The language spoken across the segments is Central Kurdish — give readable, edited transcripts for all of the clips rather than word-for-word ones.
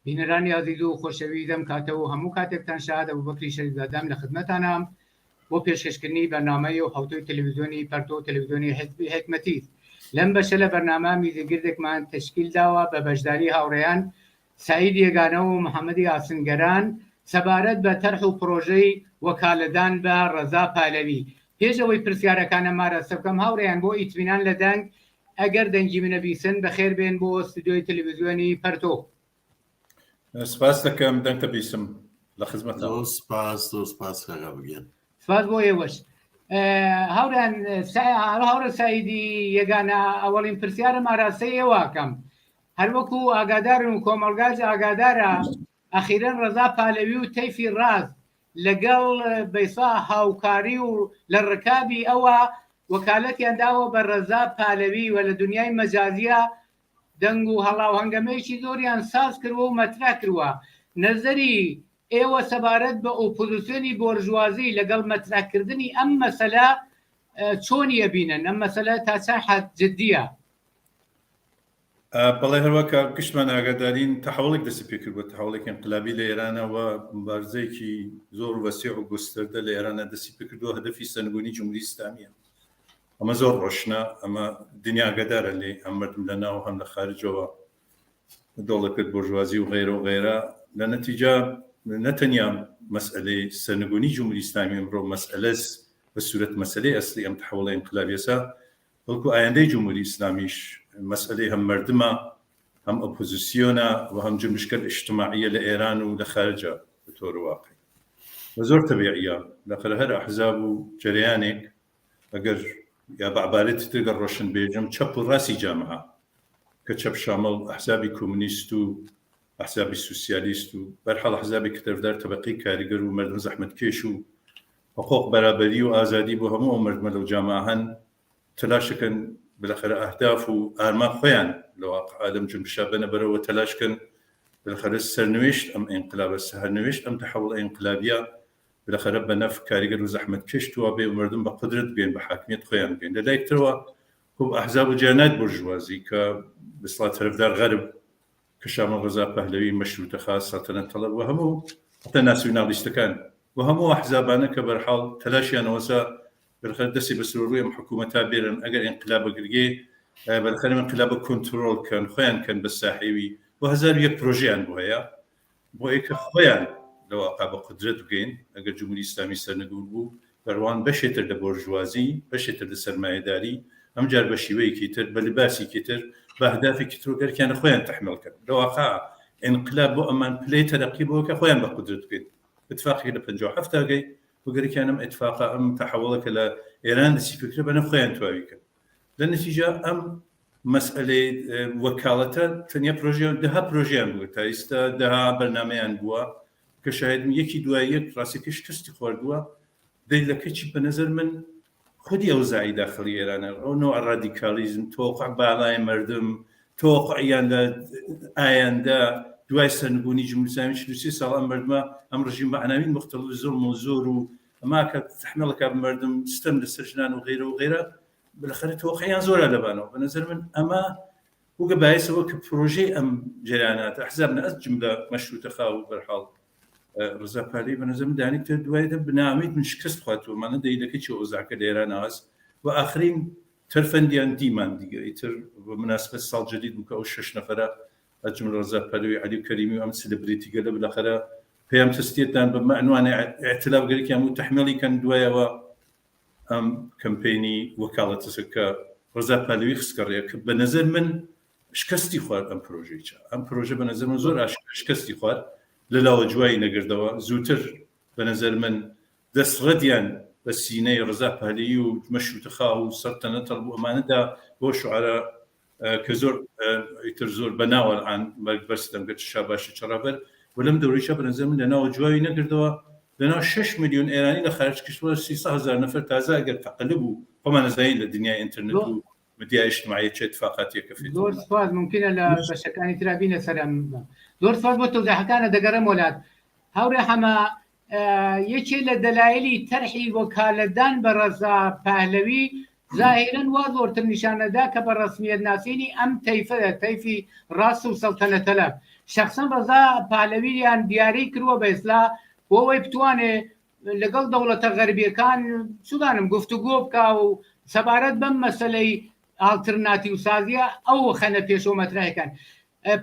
بینەرانی عزیز و خۆشەوی دەم کاتەوە هەموو کاتێکتان شاد ئەبوبەکری شەریفزادەم لە خزمەتانم بۆ پێشکەشکردنی بەرنامەی و هەوتۆی تەلەڤیزیۆنی پەرتۆ تەلەڤیزیۆنی حزبی حکمەتی. لەم بەشە لە بەرنامە میزەگردێکمان تشکیل داوە بە بەشداری هاوڕێیان سعید یێگانە و محەممەدی ئاسنگەران سەبارەت بە تەرح و پرۆژەی وەکالەدان بە ڕەزا پالەوی. پێشەوەی پرسیارەکانە مارەستە بکەم هاوڕێیان بۆ ئیتمینان لە دەنگ ئەگەر دەنگی منەبیسن بەخێر بێن بۆ ستودیۆی تەلەڤیزیۆنی پەرتۆ. سپاس دەکەم دەنگتە بیسم لە خزمەتە. سپاس کاکا بگەن. سپاس بۆ ئێوەش. هاوڕێیان هاوڕە سایدی یێگانە ئەوەڵین پرسیارە ماراستەی ئێوەکەم هەروەکو ئاگادارن و کۆمەڵگاز ئاگادارە ئەخیرەن ڕەزا پالەوی و تەیفی ڕاز لەگەڵ بەیسا هاوکاری و لە ڕکابی ئەوە وەکالەتیان داوە بە ڕەزا پالەوی و لە دنیای مەجازیە دەنگ و هەڵاو هەنگەمەیەکی زۆریان ساز کردووە و مەترا کردووە. نەزەری ئێوە سەبارەت بە ئۆپۆزیسیۆنی بۆرژوازی لەگەڵ مەتراکردنی ئەم مەسەلە چۆنی ئەبینن؟ ئەم مەسەلە تا چە حەد جددیە؟ بەڵێ هەروەکە گشتمان ئاگادارین تەحوڵێک دەستی پێکرد بۆ تەحوڵێکی انقلابی لە ئێرانەوە مبارزەیەکی زۆر وەسیع و گستەردە لە ئێرانە دەستی پێکردووە هەدەفی سەرنگونی جمهوری ئیسلامیە. ئەمە زۆر ڕۆشنە، ئەمە دنیا ئاگادارە لێ ئەم مردم لە ناو هەم لە خارجەوە دەوڵەکرد بۆرژوازی و غیرە و غیرە لە نەتیجە نەتەنیا مەسئلەی سەرنگونی جمهوری ئیسلامی ئەمڕۆ مەسئلەس بە سوورەت مەسئلەی ئەسلی ئەم تەحوڵە انقلابیەسە بەڵکو ئایندەی جمهوری ئیسلامیش مەسئلەی هەم مردمە هەم ئۆپۆزیسیۆنە و هەم جنبشکە اجتماعیە لە ئێران و لە خارجە بە تۆر واقعی و زۆر تەبیعیە لەخەر هەر ئەحزاب و جەریانێک ئەگەر یا بە عبارەتی ترگە ڕۆشن بێژم چەپ و ڕاستی جامعە کە چەپ شامل ئەحزابی کۆمونیست و ئەحزابی سوسیالیست و بەرحەڵ ئەحزابی کە تەرفدار تەبەقەی کاریگەر و مردم زەحمەتکێش و حقوق بەرابەری و ئازادی بۆ هەموو ئەو مردمە لەو جامعە هەن تلاشەکەن بالاخره ئەهداف و ئارمان خۆیان لە واقع لەم جنبشە بنە بەرەوە تلاشکن بالاخره سەرنوێشت ئەم ئینقلابە سەرنوێشت ئەم تەحوڵ ئینقلابیە بالاخره بە نەف کاریگەر و زەحمەتکێش توە بێ و مردم بە قدرت بێن بە حاکمیت خۆیان بێن. لەلایەکترەوە خۆ ئەحزاب و جیهانات بورژوازی کە بەسڵات تەرەفدار غەرب کە شامل ڕەزا پەهلەوی مەشروطە خاص سەڵتەنەت تەڵەب و هەموو حتى ناسیۆنالیستەکان و هەموو ئەحزابانە کە بەرحاڵ تەلاشیانەوەسە بالاخره دەستی بە سروڕووی ئەم حکوومەتا بێرن ئەگەر ئینقلابە گرگێ بالاخره ئینقلابە کۆنترۆڵ کەن خۆیان کەن بە ساحێوی و هەزار یەک پرۆژیان بۆ هەیە بۆ ئەوکە خۆیان لە واقع بە قدرت بگەین ئەگەر جمهوری ئیسلامی سەرنەگوور بوو بەڕوان بەشێتر لە بۆرژوازی بەشێتر لە سەرمایەداری ئەم جار بە شیوەیەکی تر بە لباسێکی تر بە هەدافێکی تر گەرکیانە خۆیان تەحمیل کرد. لە واقع ئینقلاب بۆ ئەمان پلەی تەرەقی بۆ کە خۆیان بە قدرت بکەین. اتفاقی لە 57 گەی وگەرکیانم اتفاقا ئەم تەحوڵەکە لە ئێران دەستی پێکرد بە نەف خۆیان تواوی کرد. لە نەتیجە ئەم مەسئلەی وەکاڵەتە تەنیا پرۆژیان دەها پرۆژیان بوو تا ئێستا دەها بەرنامەیان بووە کە شاهدم یەکی دوای یەک ڕاستیەکە شکستی خواردووە. دەی لە کەچی بە نەزەر من خودی ئەوزاعی داخلی ئێرانە ئەو نوع ڕادیکالیزم تۆقع باڵای مردم تۆقعیان لە ئایندە دوای سەرنگونی جمهوری ئیسلامی 30 ساڵ ئەم مردمە ئەم ڕژیم بە عناوین مختلف زوڵم و زۆر و ئەما کە تەحمیلەکە مردم ستەم لەسەر ژنان و غیرە و غیرە بالاخره تۆقعیان زۆرە لەبانەوە. بە نەزەر من ئەمە وگە باعثەوە کە پرۆژەی ئەم جێراناتە ئەحزاب نە جملە مەشروطە خاو بەرحاڵ ڕەزا پالەوی بە نەزەر من دانیکتر دوای بنامید من شکست خواردووە مانە دەیلەکە چی ئۆزاکە لە ئێران هەست و ئاخرین تەرفەندیان دیمان دیگە ئیتر بە مناسبەت ساڵ جەدید بوو کە ئەو 6 نەفەرە ئەجمل ڕەزا پالەوی عەلی و کەریمی و ئەم سلبریتی گەلە بالاخره پێیان تستێتان بە معنوانە ئەعتلاف گەرێکیان و تەحمیلی کەن دوایەوە ئەم کەمپینی وەکاڵەتە کە ڕەزا پالەوی خستکەڕەیە کە بە نەزەر من شکستی خوارد ئەم پرۆژەیە. ئەم پرۆژە بە نەزەر من زۆر شکستی خوارد لەلاوە جوایی نەگردەوە زووتر بە نەزەر من دەستڕەدیان بە سینەی ڕەزا پالەوی و مەشروطە خاو و سەڵتەنەت بوو ئەمانەدا بۆ شوعرا کە زۆر ئیتر زۆر بەناوەڵعان بەرگبەستم گەت شاباشی چڕابەر و لەم دەوریشە بە نەزەر من لەناوە جوایی نەگردەوە لەناو 6 ملیۆن ئێرانی لە خارج کشور 300,000 نەفەر تازە ئەگەر تەقلب بوو خۆمان نەزانین لە دنیای ئینترنێت و مدیای اجتماعی چه اتفاقاتێکە فێت. زۆر سپاس ممکنە لە بەشەکانی ترا بینە سەرم. زۆر سپاس بۆ تەوزیحەکانە دەگەڕێم وڵات. هاوڕێ حەما یەکێ لە دەلایلی تەرحی وەکالەتدان بە ڕەزا پەهلەوی ظاهرا وا زۆرتر نیشانەدا کە بە ڕسمیەت ناسینی ئەم تەیفی ڕاست و سەڵتەنەتەلە شخصەن ڕەزا پالەوییان دیاری کردووە بە ئێسلا بۆەوەی بتوانێت لەگەڵ دەوڵەتە غەربیەکان سودانم گفتوگۆ بکە و سەبارەت بەم مەسەلەی ئالترناتیڤ سازیە ئەو خەنە پێشەوە مەترایەکان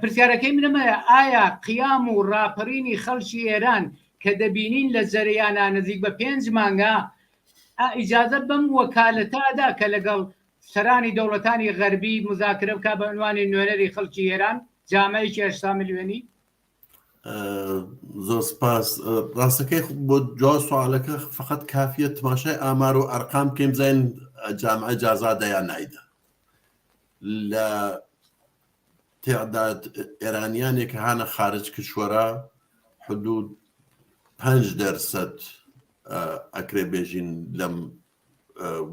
پرسیارەکەی منەمەیە ئایا قیام و ڕاپەڕینی خەڵکی ئێران کە دەبینین لە جەرەیانە نزیک بە 5 مانگە ئیجازە بەم وەکالەتادا کە لەگەڵ سەرانی دەوڵەتانی غەربی مذاکرە بکە بە عنوانی نوێنەری خەڵکی ئێران جامەیەکی 8 ملیۆنی زۆر سپاس ڕاستەکەی بۆ جواب سوالەکە فقط کافیە تماشای ئامار و ئەرقام بکەین بزانین جامعە ئیجازە یان نایدا لە تعداد ئێرانیانێک کە هانە خارج کشوەرە حدود 5% ئەکرێ بێژین لەم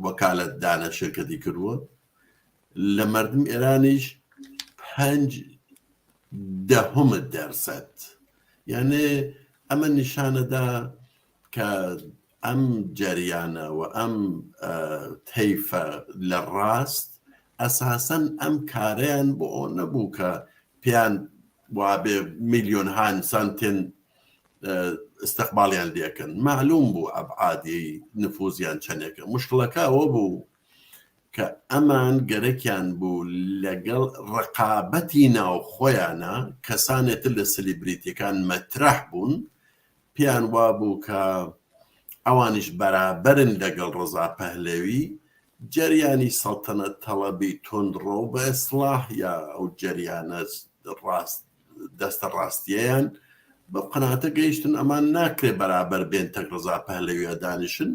وەکالەت دانە شرکەتی کردووە لە مردم ئێرانیش 0.1% یعنی ئەمە نیشانەدا کە ئەم جەریانە و ئەم تەیفە لە ڕاست ئەساسەن ئەم کارەیان بۆ ئەو نەبوو کە پێیان وابێ میلیۆنها ئینسان تێن استقبالیان لێکن معلوم بوو ئەبعادی نفوزیان چەندێکە مشکلەکە ئەوە بوو کە ئەمان گەرەکیان بوو لەگەڵ ڕقابەتی ناوخۆیانە کەسانێتر لە سلیبریتیەکان مەترەح بوون پێیان وابوو کە ئەوانیش بەرابەرن لەگەڵ ڕەزا پەهلەوی جەریانی سەڵتەنەت تەڵەبی تۆندڕۆ بە ئیسلاح یا ئەو جەریانە دەستە ڕاستیەیان بە قەناتە گەیشتن ئەمان ناکرێ بەرابەر بێن تەک ڕەزا پەهلەویە دانیشن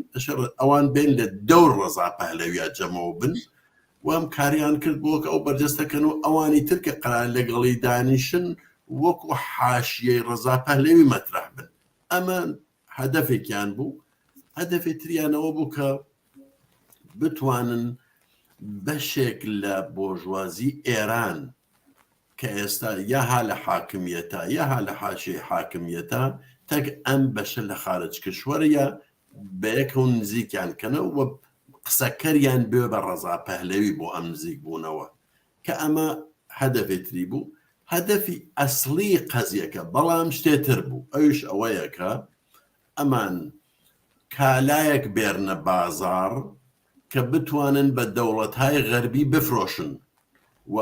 ئەوان بێن لە دەور ڕەزا پەهلەویە جەمەوە بن و ئەم کاریان کرد بۆ کە ئەو بەرجەستەکەن و ئەوانی ترکە قەرار لەگەڵی دانیشن وەکو حاشیەی ڕەزا پەهلەوی مەترەح بن ئەمە هەدەفێکیان بوو هەدەفی تریانەوە بوو کە بتوانن بەشێک لە بۆژوازی ئێران کە ئێستا یاها لە حاکمیەتە یاها لە حاشیەی حاکمیەتە تەک ئەم بەشە لە خارج کشوەرە بەیەکە و نزیکیان کەنە و قسەکەریان بێ بە ڕەزا پەهلەوی بۆ ئەم نزیک بوونەوە کە ئەمە هەدەفێتری بوو هەدەفی ئەسلی قەزیەکە بەڵام شتێتر بوو ئەوش ئەوەیە کە ئەمان کالایەک بێرنە بازار کە بتوانن بە دەوڵەتهای غەربی بفرۆشن و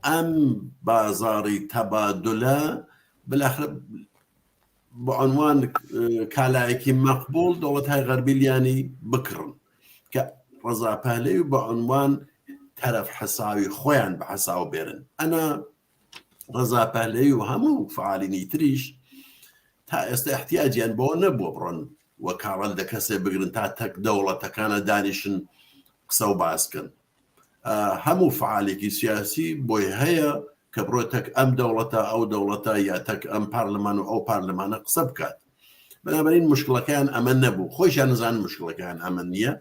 ئەم بازاری تەبادلە بەلاخرە بە عنوان کالایەکی مەقبوڵ دەوڵەتهای غەربیلیانی بکڕن کە ڕەزا پەهلەوی بە عنوان تەرەف حەساوی خۆیان بە حەساو بێرن ئەنا ڕەزا پەهلەوی و هەموو فعالینی تریش تا ئێستا احتیاجیان بۆ نەبووە بڕۆن وەکاڵەت لە کەسێ بگرن تا تەک دەوڵەتەکانە دانیشن قسە و باسکەن هەموو فعالێکی سیاسی بۆی هەیە کە بڕۆ تەک ئەم دەوڵەتە ئەو دەوڵەتە یا تەک ئەم پارلەمان و ئەو پارلەمانە قسە بکات بەنابەرین مشکلەکەیان ئەمە نەبوو خۆشیان نزان مشکلەکەیان ئەمە نییە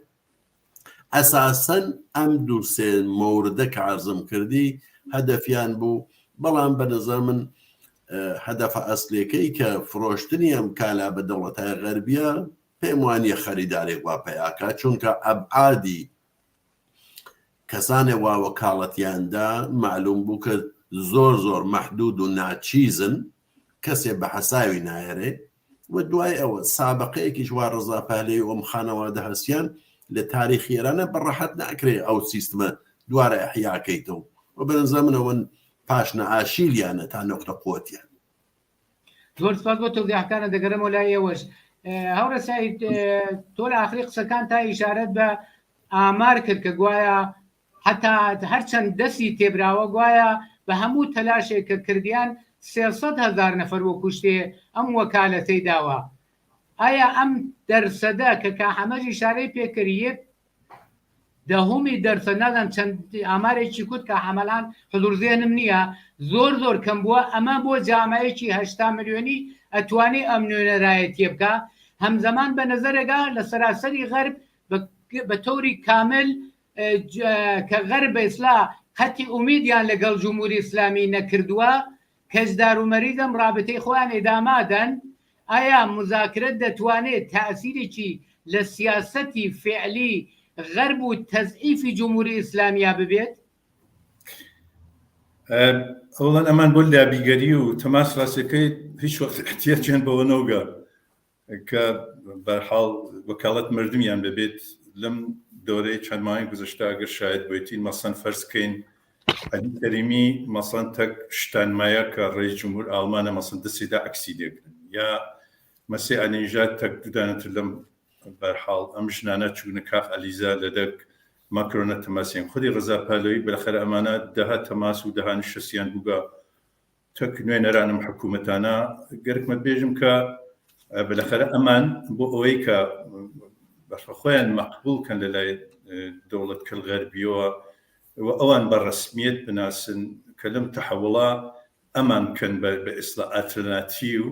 ئەساسەن ئەم دوو سێ مەوردە کە عەرزم کردی هەدەفیان بوو بەڵام بە نەزەر من هەدەفە ئەسلەکەی کە فرۆشتنی ئەم کالا بە دەوڵەتهای غەربیە پێم وانیە خەریدارێک وا پەیاکە چونکە ئەبعادی کەسانێ وا وەکاڵەتیاندا معلوم بوو کە زۆر زۆر مەحدود و ناچیزن کەسێ بە حەساوی نایەرێ و دوای ئەوە سابقەیەکیش وا ڕەزا پەهلەوی ئەم خانەوادە هەستیان لە تاریخی ئێرانە بەڕەحەت ناکرێ ئەو سیستمە دوارە ئەحیاکەیتەوە و بەنظر منەوە پاشنە ئاشیلیانە تا نۆقتە قوتیان زۆر سپاس بۆ تەوزیحەکانە دەگەرەمەوە لای ئێوەش هەورە سعید تۆ لە ئاخری قسەکان تا ئیشارەت بە ئامار کرد کە گوایە حتا هەرچەند دەستی تێبراوە گوایە بە هەموو تەلاشێک کە کردیان 300,000 نەفەر وەکو شتێ ئەم وەکالەتەی داوە ئایا ئەم دەرسەدە کە کاحەمەژ ئیشارەی پێکردیت دەهومی دەرسە نادەم چەند ئامارێکی کوت کە حەمەلان حضورزێنم نییە زۆر زۆر کەم بووە ئەمە بۆ جامعەیەکی 8 ملیۆنی ئەتوانی ئەم نوێنەرایەتیە بکە هەمزەمان بە نەزەرێگا لە سەراسەری غەرب بە تۆری کامل کە غەرب ئیسلا خەتی ئومیدیان لەگەڵ جمهوری ئیسلامی نەکردووە کەسدار و مەریضەم رابطەی خۆیان ئێدامادەن ئایا مذاکرەت دەتوانێت تەئسیرێکی لە سیاسەتی فعلی غەرب و تەزئیفی جمهوری ئیسلامیە ببێت؟ ئەوڵەن ئەمان بۆ لابیگەری و تەماس ڕاستەکەی هیچ وەخت احتیاجیان بەوە نەوگە کە بەرحاڵ وەکاڵەت مردمیان ببێت. لەم دۆرەی چەند ماهەی گوزەشتا ئەگەر شاید بۆیتین مەسەن فەرزکەین عەلی کەریمی مەسەن تەک شتانمایە کە ڕێی جمهور ئاڵمانە مەسەن دەستێدا عەکسی دێگرن یا مەسێ ئەنیژاد تەک دوودانەتر لەم بەرحاڵ ئەم ژنانە چوونە کاخ ئەلیزا لەدەک ماکرۆنە تەماسیان خودی ڕزا پالۆی بەرەخەر ئەمانە دەها تەماس و دەها نشەسیان بووگە تەک نوێنەرانم حکوومەتانە گەرکمە بێژم کە بەلەخەرە ئەمان بۆ ئەوەی کە بەخۆیان مەقبولکەن لە لای دەوڵەت کەل غەربیەوە ئەوان بە ڕسمیت بناسن کە لەم تەحوڵا ئەمان کەن بە ئیسلا ئالتەرناتیو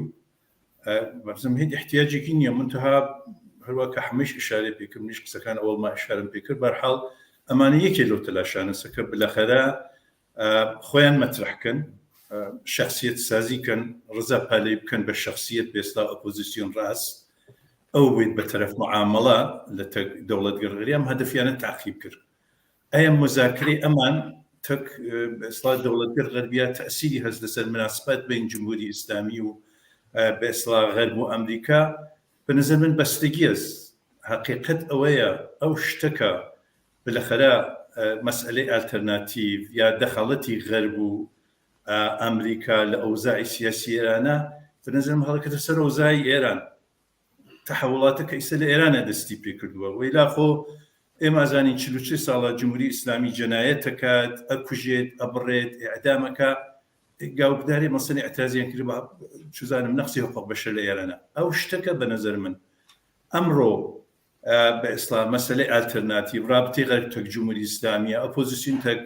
بەرزم هیچ احتیاجێکی نییە منتەها هەروە کە هەمیش ئشارە پێکرد نیش قسەکان ئەوڵما ئشارم پێکرد بەرحاڵ ئەمانە یەکێ لەو تەلاشانەسە کە بەلەخەرە خۆیان مەترحکەن شخصیت سازیکەن ڕزا پالەی بکەن بە شخصیت بێستا ئۆپۆزیسیۆن ڕاست ئەو بێت بە تەرەف معامەڵە لە دەوڵەت گەڕێری ئەم هەدەفیانە تاقیب کرد. ئەیە مذاکرەی ئەمان تەک ئێستا دەوڵەتگەر غەربیە تەئسیری هەست لەسەر مناسبەت بین جمهوری ئیسلامی و بە ئیسلا غەرب و ئەمریکا بنظر من بەستگی است. حقیقت ئەوەیە ئەو شتەکە بەلەخەرە مەسئلەی ئالتەرناتیڤ یا دەخەڵەتی غەرب و ئەمریکا لە ئەوزاعی سیاسی ئێرانە بنظرم هەڵەکەتە سەر ئەوزاعی ئێران تەحوڵاتە کە ئیسە لە ئێرانە دەستی پێ کردووە وەیلا خۆ ئێمە ئازانین 43 ساڵە جمهوری ئیسلامی جەنایەت دەکات ئەکوژێت ئەبڕێت ئیعدامەکە گاوبداری مەسەلی ئەترازیان کرد بە چوزانم نەخسی حقوق بەشەر لە ئێرانە ئەو شتەکە بە نەزەر من ئەمڕۆ بە ئیسلام مەسەلەی ئالتەرناتیڤ رابطەی غەرب تەک جمهوری ئیسلامیە ئۆپۆزیسیۆن تەک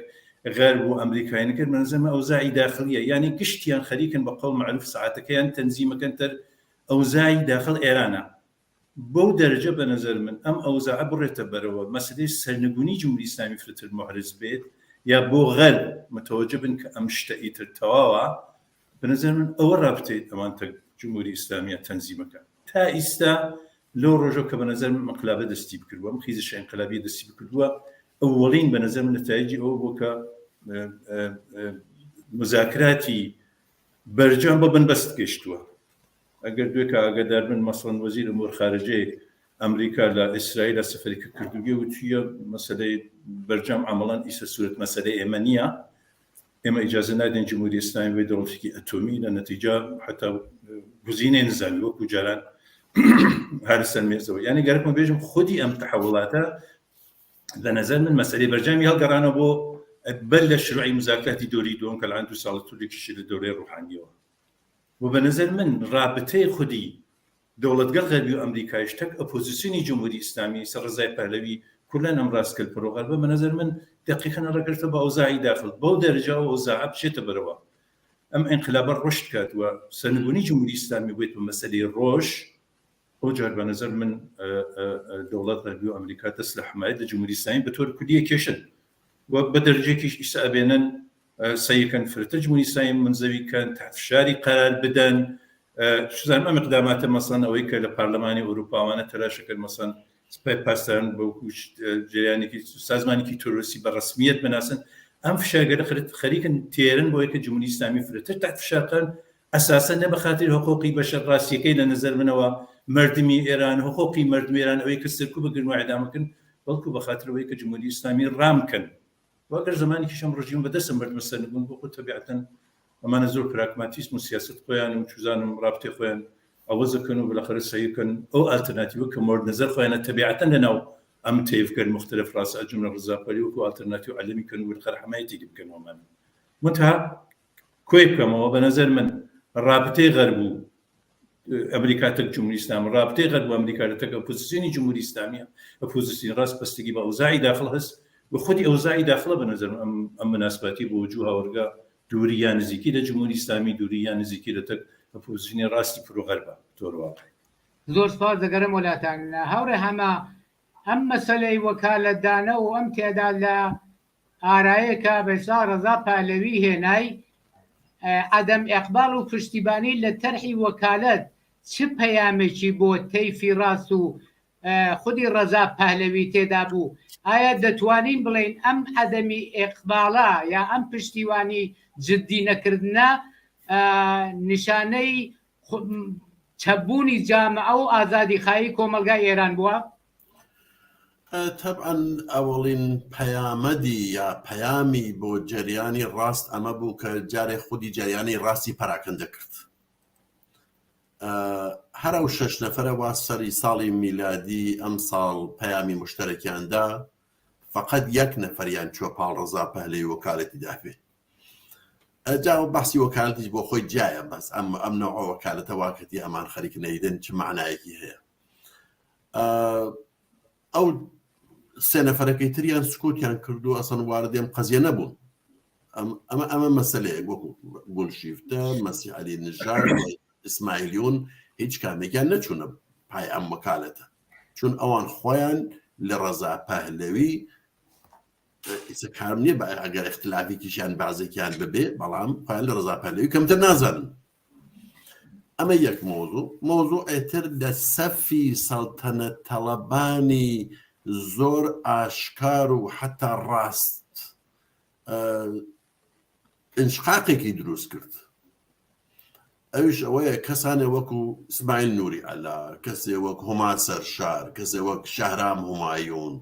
غەرب و ئەمریکایان کرد بە نەزەر من ئەوزاعی داخلیە یعنی گشتیان خەریکن بە قەول معروف ساعاتەکەیان تەنزیمەکەن تەر ئەوزاعی داخل ئێرانە بەو دەرەجە بە نەزەر من ئەم ئەوزاعە بڕێتە بەرەوە مەسەلەی سەرنگونی جمهوری ئیسلامی فرتر محرز بێت یا بۆ غەرب متوجه بن کە ئەم شتە ئیتر تەواوە بە نەزەر من ئەوە رابطەی ئەمان تەک جمهوری ئیسلامیە تەنزیمەکە تا ئیستا لەو ڕۆژە کە بە نەزەر من ئەنقلابە دەستی بکردووە ئەم خیزشە ئەنقلابی دەستی بکردووە ئەوەڵین بە نەزەر من نەتایجی ئەوە بۆ کە مذاکراتی بەرجەم بە بنبەست گەشتووە ئەگەر دوێکە ئاگادار بن مەسەڵەن وەزیر ئەمور خارجەی ئەمریکا لە ئیسرائیل سەفەرێکە کردووە وتویە مەسەلەی بەرجەم عەمەڵەن ئیسە سوورەت مەسەلەی ئێمە نییە ئێمە ئیجازە نادەین جمهوری ئیسلامی بێت دەوڵەتێکی ئەتۆمی لە نەتیجە حتا گوزینەی نزانی وەکو جاران هەر سەر مێزەوە یعنی گەرەکمە بێژم خودی ئەم تەحوڵاتە لە نەزەر من مەسەلەی بەرجەمی هەڵگەڕانە بۆ بەر لە شروعی مذاکراتی دۆری دووەم کە لە 2 ساڵە توولێکیشی لە دەورەی ڕوحانیەوە و بە نەزەر من رابطەی خودی دەوڵەتگەر غەربی و ئەمریکایش تەک ئۆپۆزیسیۆنی جمهوری ئیسلامی سەر ڕزای پەهلەوی کورلان ئەم ڕاستکرد پرۆغەربە بە نەزەر من دقیقاً ڕەگرتە بە ئەوزاعی داخل بەو دەرەجە و ئەوزاعە بچێتە بەرەوە ئەم ئینقلابە ڕشد کاتوە سەرنگونی جمهوری ئیسلامی بێت بە مەسەلەی ڕۆژ ئەو جار بە نەزەر من دەوڵەت غەربی و ئەمریکا دەست لە حمایەت لە جمهوری ئیسلامی بە تۆر کوردیە کێشن و بە دەرەجێکیش ئیسا ئەبێنن سەیەکەن فرتە جمهوری ئیسلامی منزەویکەن تحت فشاری قەرار بدەن شزانمە مقداماتە مەسەڵەن ئەوەی کە لە پارلەمانی ئەوروپاوانە تەلاشەکرد مەسەڵەن سپای پاسداران بەوکو جریانێکی سازمانێکی تۆرۆسی بە ڕسمیەت بناسن ئەم فشارگەرە خەریکن تێرن بۆ یەکە جمهوری ئیسلامی فرتر تحت فشارکەن ئەساسەن نە بەخاتر حقوقی بەشەر ڕاستیەکەی لە نەزەر منەوە مردمی ئێران حقوقی مردمی ئێران ئەوەی کە سەرکوب بگرن و ئیعدامەکەن بەڵکو بەخاتر ئەوەی کە جمهوری ئیسلامی ڕامکەن واگەر زمانێکی شەم ڕژیم بەدەستم بردمە سەرنگون بۆ خۆ تەبیعەتەن ئەمانە زۆر پراگماتیسم و سیاست خۆیان و چوزانم رابطەی خۆیان ئەوە زەکەن و بەلاخەرە سەیکەن ئەو ئالتەرناتیڤە کە مورد نەزەر خۆیانە تەبیعەتەن لەناو ئەم تێیفکەن مختلف ڕاست ئەجملە ڕزاپەلی وەکو ئالتەرناتیڤ عەلەمی کەن و وەرخەر حمایەتێکی بکەنەوەمان منتها کۆی بکەمەوە بە نەزەر من رابطەی غەرب و ئەمریکا تەک جمهوری ئیسلامی رابطەی غەرب و ئەمریکا تەک ئۆپۆزیسیۆنی جمهوری ئیسلامیە ئۆپۆزیسیۆن ڕاست بەستگی بە ئەوزاعی داخل هەست و خودی ئەوزاعی داخلە بە نەزەر ئەم مناسبەتی بۆ وجوه هاوەرگا دووری یان نزیکی لە جمهوری ئیسلامی دووری یان نزیکی لە تەک ئۆپۆزیسیۆنی ڕاستی پرۆغەربە تۆر واقع زۆر سپاس دەگەرم وڵاتان هاوڕێ هەمە ئەم مەسەلەی وەکالەتدانە و ئەم تێدا لە ئارایەکە بەسا ڕەزا پالەوی هێنای عەدەم ئیقبال و پشتیبانی لە تەرحی وەکالەت چ پەیامێکی بۆ تەیفی ڕاست و خودی ڕەزا پەهلەوی تێدا بوو ئایا دەتوانین بڵێن ئەم عەدەمی ئیقباڵە یا ئەم پشتیوانی جددی نەکردنە نیشانەی چەبوونی جامعە و ئازادیخایی کۆمەلگای ئێران بووە؟ طبعا ئەوەڵین پەیامەدی یا پەیامی بۆ جەریانی ڕاست ئەمە بوو کە جارێ خودی جەریانی ڕاستی پەراکەندە کرد. هەر ئەو 6 نەفەرەوە سەری ساڵی میلادی ئەم ساڵ پەیامی مشتەرەکیاندا فقط 1 نەفەریان چوە پاڵ ڕەزا پەهلەوی وەکالەتی دابێ. جا بەحسی وەکالەتیش بۆ خۆی جایە، بەس ئەم نەوع وەکالەتە واکەتی ئەمان خەریک نەیدن چ معنایەکی هەیە. ئەو 3 نەفەرەکەی تریان سکوتیان کردو ئەسەن واردێم قەزیە نەبوون. ئەمە مەسەلەیەک وەکو گولشیفتە، مەسیح عەلی نژاد، ئیسماعیلیون هیچ کامێکیان نەچوونە پای ئەم وەکالەتە، چون ئەوان خۆیان لە ڕەزا پەهلەوی کارم نییە ئەگەر اختلافێکیشیان بازێکیان ببێ، بەڵام خۆیان لە ڕەزا پەهلەوی کەمتر نازانن. ئەمە یەک مۆزوع ئێتر لە سەفی سەڵتەنەت تەڵەبانی زۆر ئاشکار و حتا ڕاست ئینشقاقێکی دروست کرد. ئەوش ئەوەیە کەسانێ وەکو ئیسماعیل نووری عەلا، کەسێ وەک هوما سەرشار، کەسێ وەک شەهرام هومایون،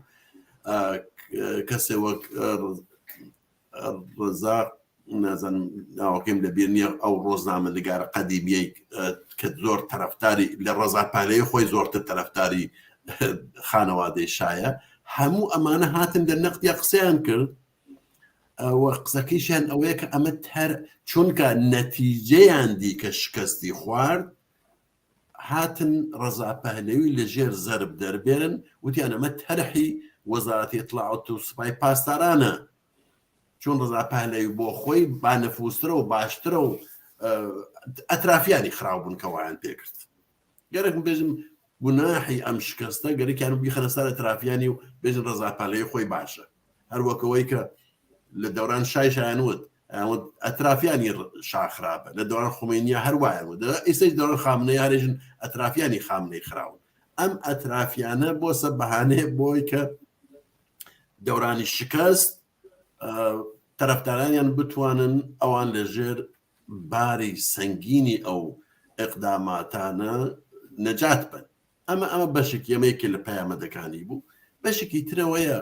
کەسێ وەک ڕەزاق نازانم ناوەکەم لەبیر نییە، ئەو ڕۆژنامە نگارە قەدیمیەی کە زۆر تەرەفداری لە ڕەزا پەهلەوی خۆی زۆرتر تەرەفداری خانەوادەی شایە، هەموو ئەمانە هاتن لە نەقدیا قسەیان کرد. قسەکەیشیان ئەوەیە کە ئەمە چونکە نەتیجەیان دی کە شکستی خوارد، هاتن ڕەزا پەهلەوی لە ژێر زەرب دەربێنن، وتیان ئەمە تەرحی وەزارەتی ئیطلاعات و سوپای پاسدارانە، چون ڕەزا پەهلەوی بۆ خۆی با نەفوسترە و باشترە و ئەترافیانی خراوبوون کەوایان پێکرد. گەرەکم بێژم گوناحی ئەم شکستە گەرەکیان و بیخەنە سەر ئەترافیانی و بێژن ڕەزا پەهلەوی خۆی باشە، هەروەکەوەی کە لە دەوران شایشیان وت ئەترافیانی شاخراپە، لە دەوران خومینیە هەروایە ئێستاش دەوران خامنەی هەرێژن ئەترافیانی خامنەی خراون. ئەم ئەترافیانە بۆ سە بەهانەیە بۆی کە دەورانی شکست تەرەفدارانیان بتوانن ئەوان لە ژێر باری سەنگینی ئەو ئیقداماتانە نەجات بن. ئەمە بەشێکی ئەمەیەکێ لە پەیامەدەکانی بوو. بەشێکی ترەوەیە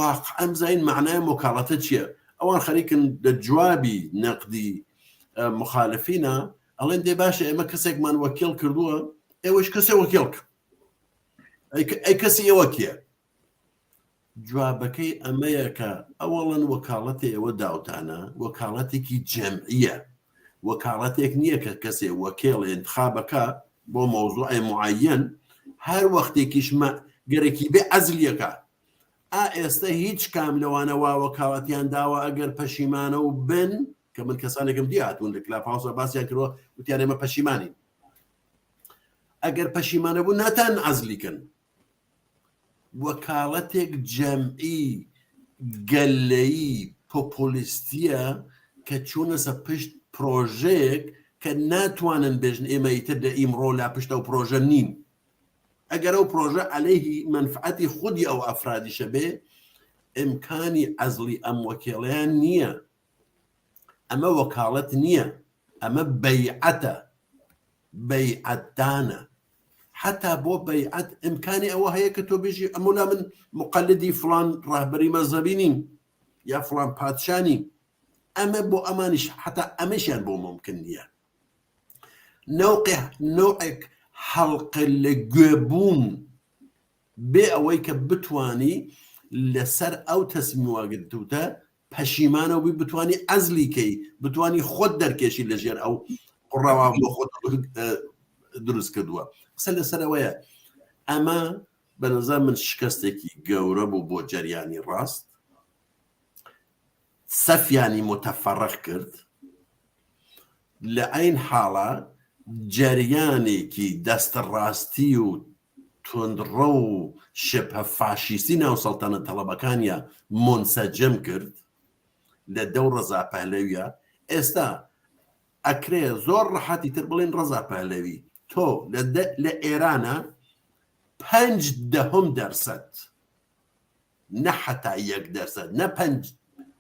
واقعا بزانین معنای وەکالەتە چییە. ئەوان خەریکن لە جوابی نەقدی مخالفینە ئەڵێن دێ باشە ئێمە کەسێکمان وەکیل کردووە، ئێوەش کەسێ وەکیل کرد، ئەی کەسی ئێوە کێ؟ جوابەکەی ئەمەیە کە ئەوەڵەن وەکاڵەتی ئێوە داوتانە وەکاڵەتێکی جەمعیە، وەکاڵەتێک نییە کە کەسێ وەکیڵ انتخابەکە بۆ مۆزوعی معەیەن هەر وەختێکیش گەرەکی بێ عەزلیەکە. ئێستا هیچ کام لەوانە وا وەکاڵەتیان داوە ئەگەر پەشیمانە و بن، کە من کەسانێکم دیهاتون لە کلاپاوسە باسییان کردوە وتیان ئێمە پەشیمانین، ئەگەر پەشیمانە بوو ناتان عەزلیکن. وەکاڵەتێک جەمعی گەلەیی پۆپۆلیستیە کە چوونە سە پشت پرۆژەیەک کە ناتوانن بێژن ئێمە ئیتر لە ئیمڕۆ لا پشتە و پرۆژە نین. ئەگەر ئەو پرۆژە عەلەیهی منفعەتی خودی ئەو ئەفرادیشە بێ، ئیمکانی عەزلی ئەم وەکیڵیان نییە. ئەمە وەکاڵەت نییە، ئەمە بەیعەتە، بەیعەتدانە. حتا بۆ بەیعەت ئیمکانی ئەوە هەیە کە تۆ بێژی ئەمولا من مقەلدی فڵان ڕاهبەری مەزهەبی نیم یا فڵان پادشا نیم. ئەمە بۆ ئەمانیش حتا ئەمەشیان بۆ ممکن نییە. نوعێک حەڵقە لە گوێبوون بێ ئەوەی کە بتوانی لەسەر ئەو تەسمی واگرتوتە پەشیمانە و بتوانی عەزلیکەی، بتوانی خۆت دەرکێشی لە ژێر ئەو قڕاوا بۆ خۆت دروست کردووە. قسە لەسەرەوەیە ئەمە بە نەزەر من شکستێکی گەورە بوو بۆ جەریانی ڕاست، سەفیانی متەفەرەق کرد، لە عین حاڵە جەریانێکی دەستە ڕاستی و تندڕە و شبهە فاشیستی ناو سەڵتەنەت تەڵەبەکانیە منسەجم کرد لە دەو ڕەزا پەهلەویە. ئێستا ئەکرێ زۆر ڕەحەتی تر بڵێن ڕەزا پەهلەوی تۆ لە ئێرانە 5% نه حتا 1% نه 5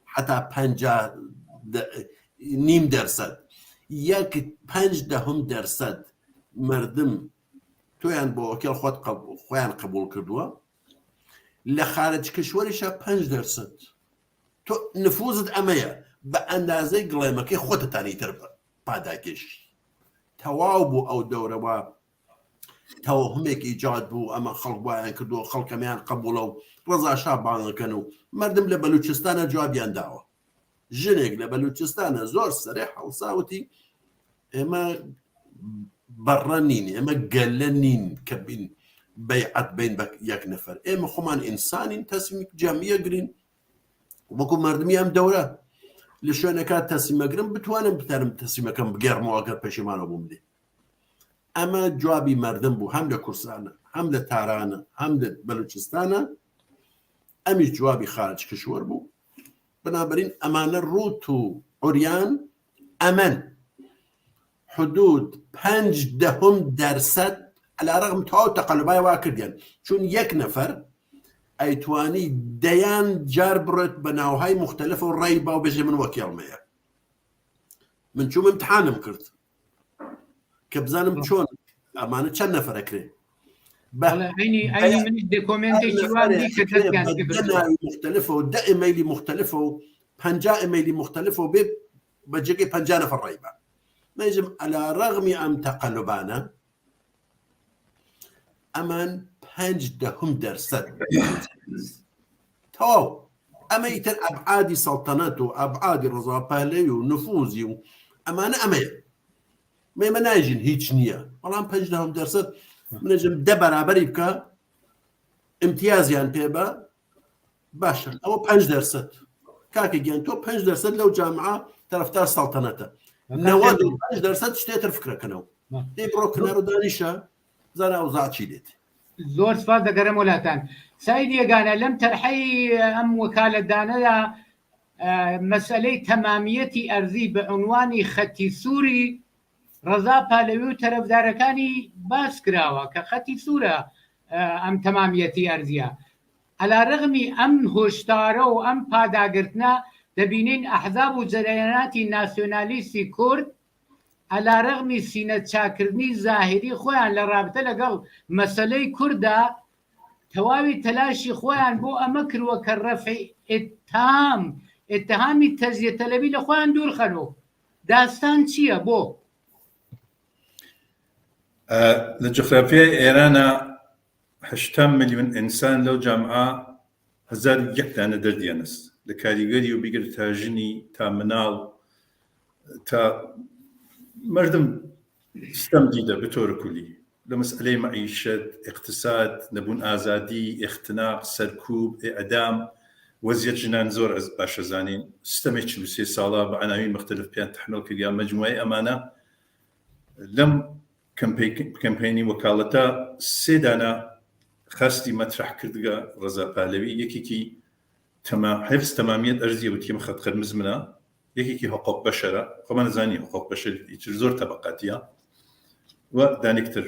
حتا 50.5% 1.5% مردم تویان بۆ وەکیل خۆیان قبول کردووە لە خارج کشوەریشە 5% تۆ نفوزت ئەمەیە بە ئەندازەی گڵێمەکەی خۆتتانی تر پاداکێشی تەواو بوو ئەو دەورەوە تەوهمێک ئیجاد بوو ئەمە خەڵک وایان کردووە خەڵکەمیان قبولە و ڕەزاشا باڵەکەن و مردم لە بەلوچستانە جوابیان داوە ژنێک لە بەلوچستانە زۆر سەرێ هەڵساوتی ئێمە بەڕە نین ئێمە گەلە نین کە بین بەیعەت بین بە یەک نەفەر ئێمە خۆمان ئینسانین تەسمی جەمیە گرین وەکو مردمی ئەم دەورە لە شوێنەکە تەسیمەگرم بتوانم تەسیمەکەم بگەڕمەوە ئەگەر پەشیمانە بووم لێ ئەمە جوابی مردم بوو هەم لە کورسانە هەم لە تارانە هەم لە بەلوچستانە ئەمیش جوابی خارج کشوەر بوو بنابراین ئەمانە ڕوت و عوریان ئەمن حدود 5% على رغم تەواو تەقەلوبای وا کردیان چون یەک نەفەر ئەیتوانی دەیان جار بڕێت بە ناوهای مختلف و ڕێی باو بێژێ من وەکیڵمەیە من چوم امتحانم کرد کە بزانم چۆن ئەمانە چەند نەفەرەکرێ مختلفە و 10 ئیمەیلی مختلفە و 50 ئیمەیلی مختلفە و بێ بەجێگەی 50 نەفەر ڕێی بە نەیژم على ڕەغمی ئەم تەقەلوبانە ئەمان 5% تەواو ئەمە ئیتر ئەبعادی سەڵتەنەت و ئەبعادی ڕەزاپەهلەوی و نفوزی و ئەمانە ئەمەیە مێمە ناژین هیچ نییە بەڵام 5% منەژم 10 بەرابەری بکە امتیازیان پێ بە باشە ئەوە 5% کاکە گیان تۆ 5% لەو جامعە تەرەفدار سەڵتەنەتە 95% شتێتر فکرەکەنەوە دێ بڕۆ کنار و دانیشە زانە ئەوزاچی دێت زۆر سپاس دەگەرم وڵاتان ساید یێگانە لەم تەرحەی ئەم وەکالەتدانەدا مەسئلەی تەمامیەتی ئەرزی بە عنوانی خەتی سووری ڕەزا پالەوی و تەرەفدارەکانی باس کراوە کە خەتی سوورە ئەم تەمامیەتی ئەرزیە عەلا ڕەغمی ئەم هۆشدارە و ئەم پاداگرتنە دەبینین ئەحزاب و جەرەیاناتی ناسیۆنالیستی کورد عەلا ڕەغمی سینە چاکردنی زاهری خۆیان لە رابطە لەگەڵ مەسەلەی کووردا تەواوی تەلاشی خۆیان بۆ ئەمە کردووە کە ڕەفعی ئێتهامی تەزیە تەلەبی لە خۆیان دوورخەنەوە داستان چییە بۆ لە جغرافیای ئێرانە 8 ملیۆن ئینسان لەو جامعە 1001 دانە دەردیانست لە کاریگەری و بیگەر تا ژنی تا مناڵ تا مردم ستەم دیدە بەتۆرە کولی لە مەسئلەی مەعیشەت اقتصاد نەبوون ئازادی اختناق سەرکوب ئێعدام وەزیەت ژنان زۆر باشەزانین سیستەمێک 43 ساڵە بە عناوین مختلف پێیان تەحمیل کردیان مەجموعەی ئەمانە لەم کەمپەینی وەکاڵەتە 3 دانە خاستی مەترح کردگە ڕەزا پالەوی یەکێکی حفظ تەمامیەت ئەرزیە وتیمە خەت قەرمز منە یەکێکی حقوق بەشەرە خۆمان نزانی حقوق بەشەر ئیتر زۆر تەبەقاتیە و دانێکتر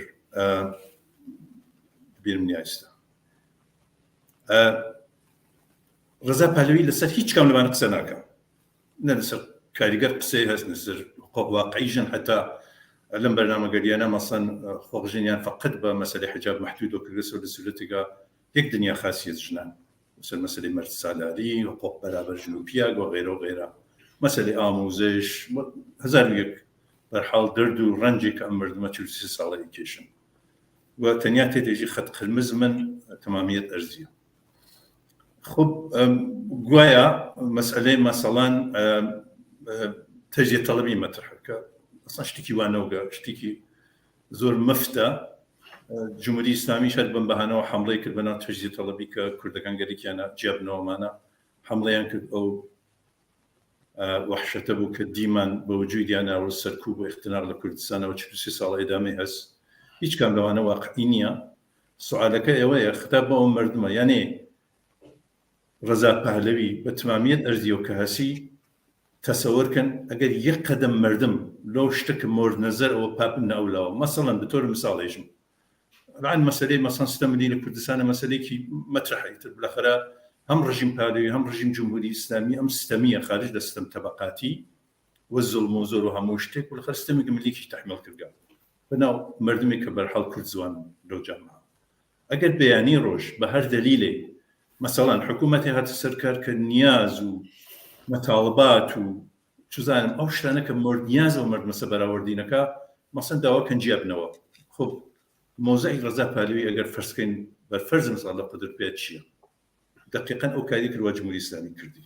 بیرم نیایستە ڕەزا پالەوی لەسەر هیچ کام لەوانە قسە ناکەم نە لەسەر کاریگەر قسەی هەست لەسەر حقوق واقعیژن حتا لەم بەرنامەگەریانە مەسەن خۆغژینیان فقط بە مەسەلەی حجاب محدود و کردسە لە سولەتێکا یەک دنیا خاصیت ژنان مثل مەسەلەی مەرد سالاری حقوق بەرابەر ژن و پیاگ و غیرە و غیرە مەسەلەی ئاموزش هەزار و یەک بەرحاڵ دەرد و ڕەنجێک ئەم مردمە 43 ساڵەی کێشن و تەنیا تێدێژی خەت قرمز من تەمامیەت ئەرزیە خب گوایە مەسئلەی مەسەڵان تەجزیە تەڵەبی مەترحەکە ئەسڵان شتێکی وانەوگە شتێکی زۆر مەفتە جمهوری ئیسلامی شاید بەم بەهانەوە حەمڵەی کرد بەناو تەجزیە تەڵەبی کە کوردەکان گەرێکیانە جیابنەوەمانە حەمڵەیان کرد ئەو وحشەتە بوو کە دیمان بە وجودیان ناوە سەرکوب و اختناق لە کوردستانەوە 43 ساڵ ئێدامی هەست هیچ کام لەوانە واقعی نییە سوالەکە ئێوەیە خطاب بە ئەو مردمە یانێ ڕەزا پەهلەوی بە تەمامیەت ئەرزیە و کە هەسی تەسەوەرکەن ئەگەر یەک قەدەم مردم لەو شتێکە مورد نەزەر ئەوە پاپن ناولاوە مەسەڵەن بەتۆر مثاڵێژم الان مەسەلەی مەسەڵەن سیستەم ملی لە کوردستانە مەسەلەیەکی مەترحە ئیتر بالاخره هم رژیم پادوی هم رژیم جمهوری اسلامی ام سیستمیه خارج لە سیستم طبقاتی والظلم وزۆر و هەموو شتێک و لە خستەمێکی ملیکی تحمیل کردگا بەناو مردمێک کە بەرحەڵ کورد زوان لەو جامعە ئەگەر بەیانی ڕۆژ بە هەر دەلیلێ مثلا حکوومەتی هاتە سەرکار کە نیاز و مەتاڵبات و چزانم ئەو شتانە کە مرد نیاز و مرد مەسە بەراوردینەکە مەسەن داوا کەنجیا بنەوە خب مۆزەی ڕەزا پالوی ئەگەر فەرزکەین بەرفەرز مەسەڵ لە قدرت پێ چییە دقیقاً ئەو کاری کردووە جمهوری ئیسلامی کردی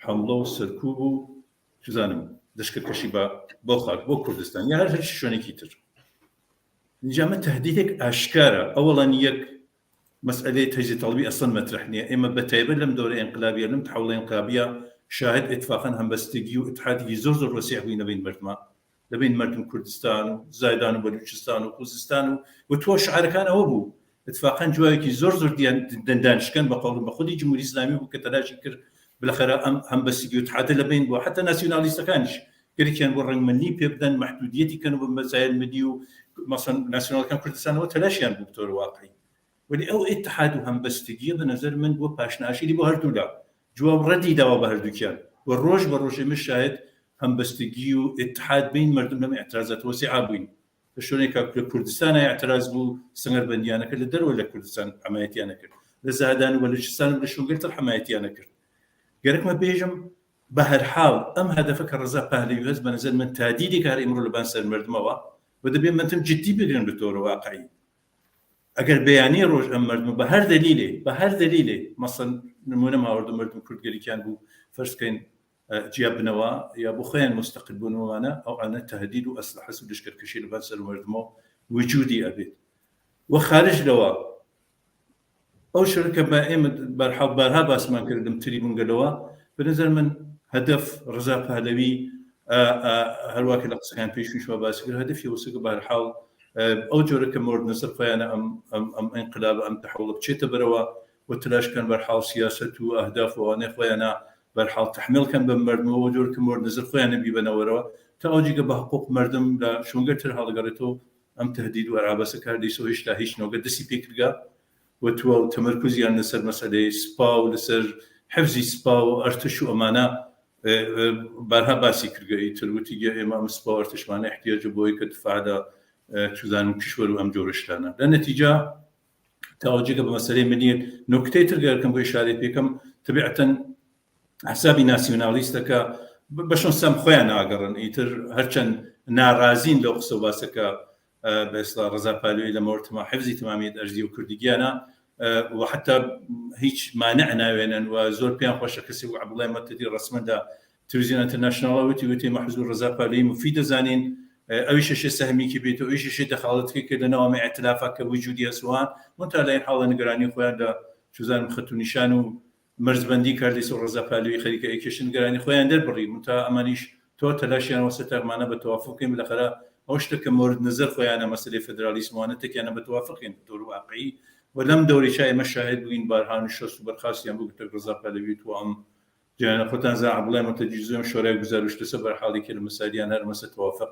حمڵە و سەرکوب و چزانم دەشکەکەشی بۆ خاک بۆ کوردستان یا هەر شوێنێکی تر نجامە تهدیدێک ئاشکارە ئەوڵان یەک مسئلەی تەجدید طلبی ئەسڵ مەطرح نییە ئێمە بەتایبەت لەم دەورەی ئینقلابیە لەم تحوڵی ئینقلابیە شاهد اتفاقا هەمبەستگی و اتحادی زۆر وەسیع بووین لەبین مردمە لەبین مردم کوردستان و زایدان و بەلوچستان و خوزستان و تۆ شعارەکان ئەوە بوو اتفاقا جوایەکی زۆر دەندانشکن بە قەڵ بە خودی جمهوری ئیسلامی بوو کە تەلاشی کرد بالاخره هەمبەستگی و اتحاد لەبین بووە حتا ناسیۆنالیستەکانیش گەرێکیان بۆ ڕەنگمەندی پێ بدەن محدودیەتی کەن بە مەسایل مدی و مثلا ناسیۆناڵەکان کوردستانەوە تەلاشیان بوو بتۆر واقعی ولی ئەو اتحاد و هەمبەستگیە بە نەزەر من بۆ پاشناشیری بۆ هەردوولا جواب ڕەدی داوا بە هەردووکیان و ڕۆژ بە ڕۆژێ من شاهد هەمبەستگی و اتحاد بین مردم لەم اعتراضات وەسیع بووین لە شوێنێکە لە کوردستان اعتراض بوو سەنگەربەندیانەکە لە دەرەوە لە کوردستان حمایەتیانە کرد لە زادان و بەلوچستان و لە شوێنگەرتر حمایەتیانە کرد گەرەکمە بێژم بە هەر حاڵ ئەم هەدەفە کە ڕەزا پەهلەوی هەست بە نەزەر من تادیدی کار ئیمڕۆ لەبان سەر مردمەوە و دەبێت منتم جدی بگرن بە تۆرە واقعی ئەگەر بەیانی ڕۆژ ئەم مردمە بە هەر دەلیلێ مەسەڵ نمونە ماوەڕدە مردم کوردگەریکیان بوو فەرزکەین جیا بنەوە یا بۆ خۆیان مستەقل بوونەوەوانە ئەو ئەنە تهدید و ئەسلحە و دشکەرکەشی لەبان سەر مردمەوە وجودی ئەبێت و خارج لەوە ئەو شەرکە بە ئێمە بەرحەڵ بارها باسمان کردم تری بنگەلەوە بەنظر من هەدەف ڕەزا پەهلەوی هەروەکە لە قسەکان پێشویشەوە باسی کرد هەدەفی وسەکە بەرحەڵ ئەو جۆرە کە مورد نەزەر خۆیانە ئەم ئینقلاب ئەم تەحوڵ بچێتە بەرەوە و تلاشکەن بەرحەڵ سیاسەت و ئەهداف وانەی خۆیانە بەرحەڵ تەحمیلکەن بە مردمەوە جۆر کە مورد نەزەر خۆیانە بیبەنەوەرەوە تا ئەوجیگە بە حقوق مردم لە شوێنگەرتر هەڵگەڕێتەوە ئەم تهدید و عرابەسە کاردیسۆ هێشتا هیچ نۆگە دەستی پێ کردگا و تووە و تەمەرکوزیان لەسەر مەسەلەی سپا و لەسەر حفزی سپا و ئەرتش و ئەمانە بارها باسی کردگەی تروتیگە ئێمە سپا و ئەرتشمانە احتیاج بۆی کە دفاعدا چزانم کشوەر و ئەم جۆرەشتانە لە نەتیجە تاوەجێگە بە مەسەلەی منیت نکتەی ترگەرکەم بۆ ئیشارەی پێکەم تەبیعەتەن حسابی ناسیۆنالیستەکە بەشون سەم خۆیان ناگەڕن ئیتر هەرچەند ناڕازین لەو قسە و باسەکە بە ئێستا ڕەزا پەهلەوی لە مەوەرتما حفزی تەمامیەت ئەرزی و کوردیگیانە و حتا هیچ مانع ناوێنن و زۆر پێیان خۆشە کەسی و عەبدوڵای مەتەدی ڕەسمەندا تەلەڤیزیۆن ئینتەرناشناڵ وتی مەحزوور ڕەزا پەهلەوی مفید دەزانین ئەویش سەهمیکی بێت و ئەویش دەخاڵەتەکەی کە لەناوەمە ئەتلافە کە وجودی ئەسوان منتها لەین حاڵە نیگەرانی خۆیان لە چزانم خەت و نیشان و مرزبەندی کاردیس و ڕەزا پەهلەوی خەریکە ئەیکێشن گەرانی خۆیان دەربڕی منتها ئەمانیش تۆ تەلاشیان وەسە تەرمانە بە تەوافقین بالاخره ئەو شتێکە مورد نظر خۆیانە مەسەلەی فێدرالیسموانە تێکیانە بە تەوافقین بەطور واقعی و لەم دەوری ئێمە شاهد بووین بارهان و شەست و بەرخاستیان بوو کە ڕەزا پەهلەوی تو ئەم جیانە خۆتان زان عەبدوڵای مەتەدی زۆر شۆرای گوزارشتە سەر بەرحاڵێکی لە مەسالیان هەر مەسە تەوافق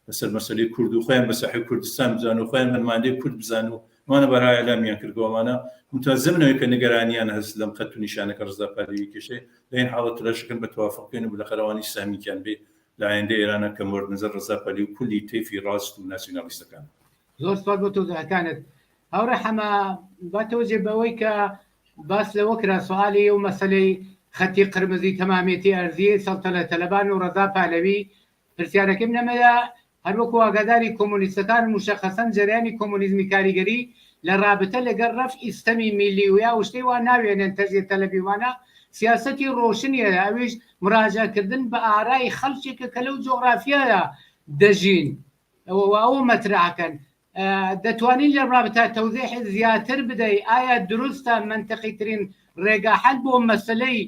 لەسەر مەسەلەی کورد و خۆیان بە ساحەی کوردستان بزان و خۆیان هەرماندەی کورد بزان و ئەوانە بەرهای ئەلامیان کردووەمانە متازمنەوەی کە نیگەرانیان هەست لەم خەت و نیشانەکە ڕەزا پەهلەوی کێشەی لە این حاڵەت تلاشەکەن بە تەوافقین و بالاخەرەوانی سامیکیان بێ لە ئایندەی ئێرانە کە مورد نظر ڕەزا پەهلەوی و کولی تەیفی ڕاست و ناسیۆنالیستەکان زۆر سپاس بۆ تۆزەکانت هەورە حەما با تۆزێ بەوەی کە باس لەوە کرا سوالی و مەسەلەی خەتی قرمزی تەمامێتی ئەرزی سەڵتەنەتە تەلەبان و ڕەزا پەهلەوی پرسیارەکەم نەمەدا هەر وەکو ئاگاداری کۆمۆنیستەکان مشەخەسەن جەریانی کۆمۆنیزمی کاریگەری لە رابطە لەگەڵ ڕەفعی ستەمی میلی و یا شتەی وا ناوێنن تەجدید تەلەبیوانە سیاسەتی ڕۆشنیە ئەویش مراجعکردن بە ئارای خەڵکێکە کە لەو جۆغرافیایە دەژین ئەوە مەترعکەن دەتوانین لە رابطە تەوزیح زیاتر بدەی ئایا دروستە منتەقیترین ڕێگا حەل بۆ مەسەلەی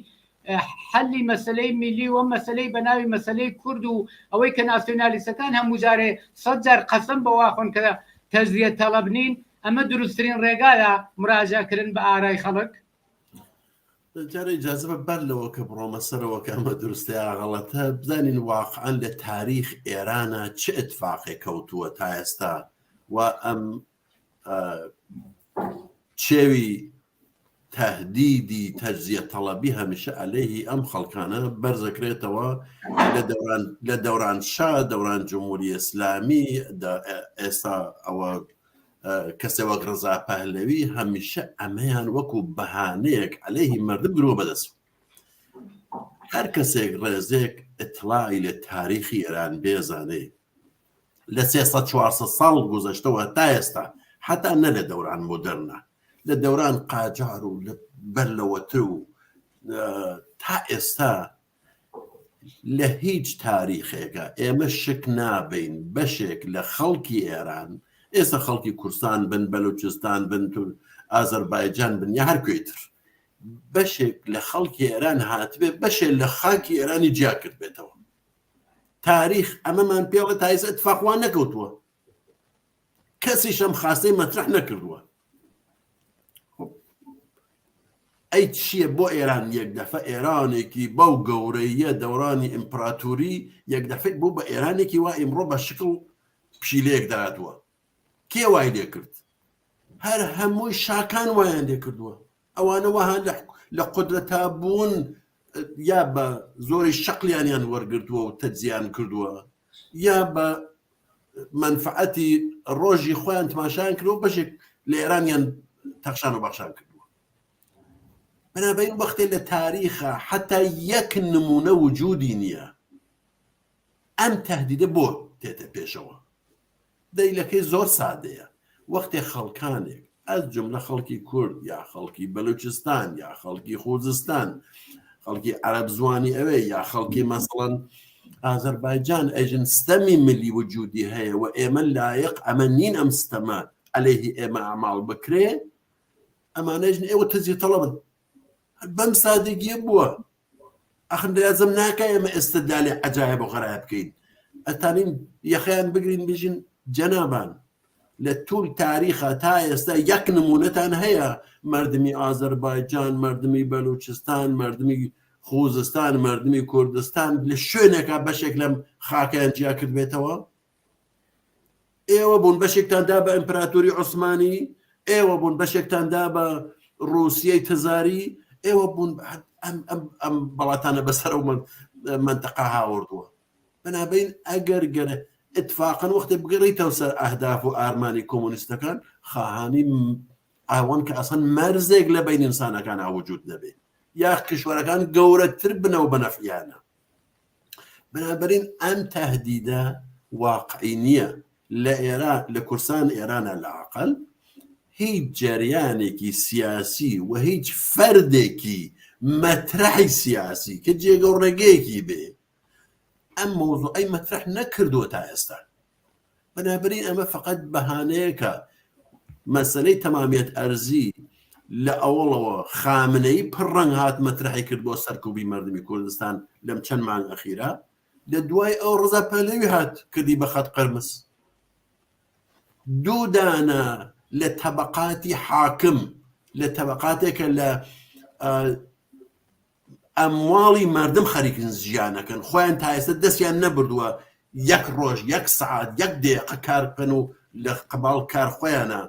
حەلی مەسەلەی میلی و مەسەلەی بەناوی مەسەلەی کورد و ئەوەی کە ناسیۆنالیستەکان هەموو جارێ 100 جار قەسەم بەواخۆن کە تەجدید تەلەب نین ئەمە دروستترین ڕێگایە مراجعکردن بە ئارای خەڵک جارە ئیجازە بە بەر لەوە کە بڕۆمە سەرەوە کە ئەمە دروستەیە غەڵەتە بزانین واقعاً لە تاریخ ئێرانە چه ئەتفاقێک کەوتووە تا ئێستا و ئەم چێوی تهديدي تجزية طلبي هەمیشە عليه ئەم خەڵکانە بەرزەکرێتەوە لە دەوران شا دەوران جمهوری ئیسلامی ئێستا ئەوە کەسێ وەک ڕزا پەهلەوی هەمیشە ئەمەیان وەکو بەهانەیەک عليه مردم گرۆ بەدەست هەر کەسێک ڕێزێک ئیتڵاعی لە تاریخی ئێران بێزانێ لە 300-400 ساڵ گوزەشتەوە تا ئێستا حتا نە لە دەوران مۆدەرنە لە دەوران قاجار و بەرلەوەتر و تا ئێستا لە هیچ تاریخێکە ئێمە شک نابین بەشێک لە خەڵکی ئێران ئێستا خەڵکی کورسان بن بەلوچستان بن ئازەربایجان بن یا هەر کوێتر بەشێک لە خەڵکی ئێران هاتبێ بەشێک لە خاکی ئێرانی جیا کرد بێتەوە تاریخ ئەمەمان پێڵە تایز ئەتفاقوان نەکەوتووە کەسیش ئەم خاستەی مەترح نەکردووە ئەی چییە بۆ ئێران یەک دەفە ئێرانێکی بەو گەورەیە دەورانی ئیمپراتوری یەک دەفەت بوو بە ئێرانێکی وا ئیمڕۆ بە شکڵ پشیلەیەک داهاتووە کێ وای لێ کرد هەر هەمووی شاکان وایان لێ کردووە ئەوانە وەها لە قودرەتا بوون یا بە زۆری شەقلیانیان وەرگرتووە و تەجزیان کردووە یا بە منفعەتی ڕۆژی خۆیان تماشایان کردەوە بەشێک لە ئێرانیان تەخشان و بەخشان کردووە بەنابەین وەختێ لە تاریخە حتا یەک نمونە وجودی نییە ئەم تەهدیدە بۆ تێتە پێشەوە دەیلەکەی زۆر سادەیە وەختێ خەڵکانێک ئەس جملە خەڵکی کورد یا خەڵکی بەلوچستان یا خەڵکی خوزستان خەڵکی عەرەب زوانی ئەوێ یا خەڵکی مەسەڵەن ئازەربایجان ئەژن ستەمی ملی وجودی هەیە و ئێمە لایق ئەمە نین ئەم ستەمە عەلەیهی ئێمە ئەعمال بکرێ ئەمانەژن ئێوە تەجزیە تەڵەبن بەم سادەگیە بووە ئەخندازم ناکە ئێمە ئێستدلالی عەجایب و غەرایب بکەین ئەتانین یەخەیان بگرین بژین جەنابان لە توول تاریخە تا ئێستا یەک نمونەتان هەیە مردمی ئازەربایجان مردمی بەلوچستان مردمی خوزستان مردمی کوردستان لە شوێنێکە بەشێک لەم خاکەیان جیا کرد بێتەوە ئێوە بوون بەشێکتاندا بە ئیمپراتوری عوسمانی ئێوە بوون بەشێکتاندا بە ڕووسیەی تزاری ئێوە بوون ئەم بەڵاتانە بەسەر و منتەقە هاوردووە بەنابەین ئەگەر گەرە اتفاقا وەختێ بگەڕیتەوە سەر ئەهداف و ئارمانی کۆمونیستەکان خواهانی ئەوان کە ئەسەن مەرزێک لە بین ئینسانەکان وجود نەبێ یا کشوەرەکان گەورەتر بنەوە بە نەفعیانە بەنابەرین ئەم تەهدیدە واقعی نییە لە کورسان ئێرانە لەعەقەل هیچ جەریانێکی سیاسی و هیچ فەردێکی مەترەحی سیاسی کە جێگە و ڕێگەیەکی بێ ئەم مۆزوع ئەی مەترح نەکردووە تا ئێستا بەنابەرین ئەمە فقط بەهانەیەکە مەسەلەی تەمامیەت ئەرزی لە ئەوڵەوە خامنەی پڕەنگ هات مەترحی کرد بۆ سەرکوبی مردمی کوردستان لەم چەند مانگ ئەخیرە لە دوای ئەو ڕزا پەهلەوی هات کردی بە خەت قەرمز دوو دانە لە تەبەقاتی حاکم لە تەبەقاتێکە لە ئەمواڵی مردم خەریکن ژیانەکەن خۆیان تا ئێستا دەستیان نەبردووە یەک ڕۆژ یەک سەعات یەک دقیقە کار بکەن و لە قبال کار خۆیانە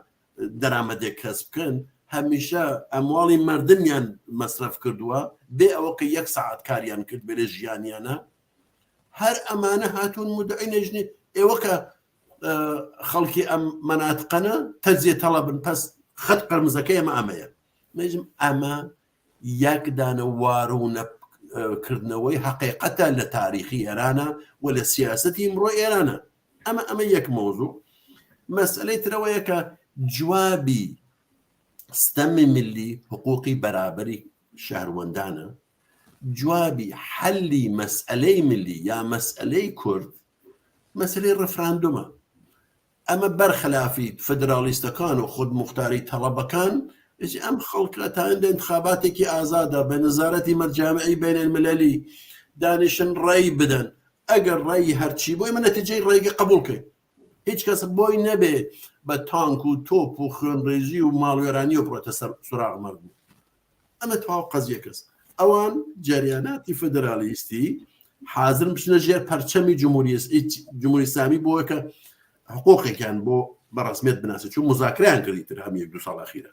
دەرامەدێک کەس بکەن هەمیشە ئەمواڵی مردمیان مەسرف کردووە بێ ئەوە کە یەک سەعات کاریان کرد بێ لە ژیانیانە هەر ئەمانە هاتوون مدعی نەژنی ئێوە کە خەڵکی ئەم مەناتقەنە تەجزیە تەڵەبن پەس خەت قەرمزەکەی ئەمە ئەمەیە نەژم ئەمە یەک دانە وارونەکردنەوەی حەقیقەتە لە تاریخی ئێرانە و لە سیاسەتی ئیمڕۆ ئێرانە ئەمە یەک مۆزوع مەسئلەی ترەوەیە کە جوابی ستەمی ملی حقوقی بەرابەری شارەوەندانە جوابی حەلی مەسئلەی ملی یا مەسئلەی کورد مەسئلەی ڕەفراندومە ئەمە بەرخلافی فدرالیستەکان و خودموختاری تەڵەبەکان ئەم خەڵکە تا هەندە انتخاباتێکی ئازادە بە نەزارەتی مەرجامعی بین المللی دانیشن ڕێی بدەن ئەگەر ڕێی هەرچی بۆی من نەتیجەی ڕێگە قبولکەی هیچ کەس بۆی نەبێ بە تانک و تۆپ و خوێنڕێژی و ماڵوێرانی و بڕۆتە سوراغ مەردوو ئەمە تەواو قەزیە کەس ئەوان جەریاناتی فدرالیستی حازر بچنە ژێر پەرچەمی جمهوری ئیسلامی بۆیە کە حقوقێکیان بۆ بەڕسمیت بناسێت چون مذاکرەیان کردی تر هەم 1-2 ساڵ ئەخیرە